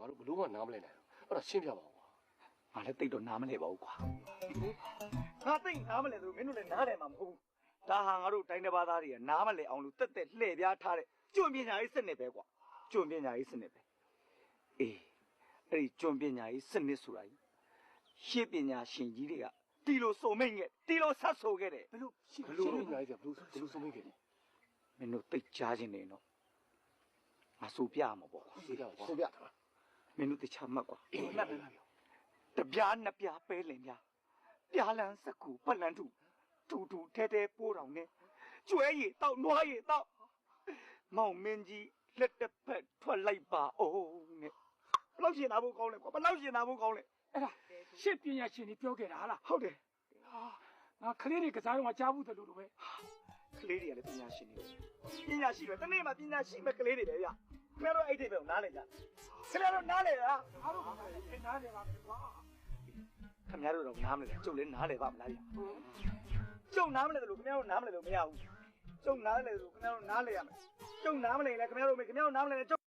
တို့ဘလို့မှနားမလဲနိုင်ဘူးအဲ့ဒါရှင်းပြပါဦးကွာ ငါလည်းတိတ်တော့နားမလဲပါဘူးကွာငါသိနားမလဲဆိုမင်းတို့လည်းနားတယ်မှာမဟုတ်ဘူးဒါဟာငါတို့တိုင်းတစ်ပါးသားတွေကနားမလဲအောင်လို့တက်တက်လှည့်ပြားထားတဲ့ကျွန်းပညာရေးစနစ်ပဲကွာကျွန်းပညာရေးစနစ်ပဲအေးအဲ့ဒီကျွန်းပညာရေးစနစ်ဆိုတာကြီးရှေ့ပညာရှင်ကြီးတွေကတီလိုစုံမိတ်ခဲ့တီလိုဆက်ဆိုခဲ့တယ် ဘလို့ရှင်းပြလိုက်ကြဘလို့ဆုံးမိခဲ့တယ် မင်းတို့သိကြားခြင်းနေတော့ငါဆိုပြမှာပေါ့ကွာ ဆိုပြကွာဆိုပြတာ မင်းတို့တခြားမှတ်ကွာ အေးမှတ်ပါဗျာ တပြားနှစ်ပြားပဲလင်ပြားပြားလန်းစက်ကူပတ်လန်းထုထူထူထဲထဲပိုးတော်နဲ့ကျွဲရည်တောက်နွားရည်တောက်မောင်မင်းကြီးလက်တစ်ဖက်ထွက်လိုက်ပါအောင်နဲ့ဘလောက်ရှင်သားဖို့ကောင်းလဲကွာဘလောက်ရှင်သားဖို့ကောင်းလဲ အဲ့ဒါရှစ်ပညာရှင်တွေပြောခဲ့တာဟာလား ဟုတ်တယ် ဟာငါကလေးတွေကစားတော့ကြားဘူးတယ်လို့ပဲ ကလေးတွေကလည်းပညာရှင်တွေပညာရှိတယ်တနေ့မှပညာရှိမဲ့ကလေးတွေပဲဗျခင်ဗျားတို့အဲ့ဒီပဲနားလေကြခင်ဗျားတို့နားလေလား အားလုံးကလည်းနားနေပါမယ်ကွာ ခင်ဗျားတို့တော့နားမလဲကျုပ်လည်းနားလေပါမလားဗျကျုပ်နားမလဲလို့ခင်ဗျားတို့နားမလဲလို့မရဘူးကျုပ်နားလေလို့ခင်ဗျားတို့နားလေရမယ်ကျုပ်နားမလဲလည်းခင်ဗျားတို့နားမလဲ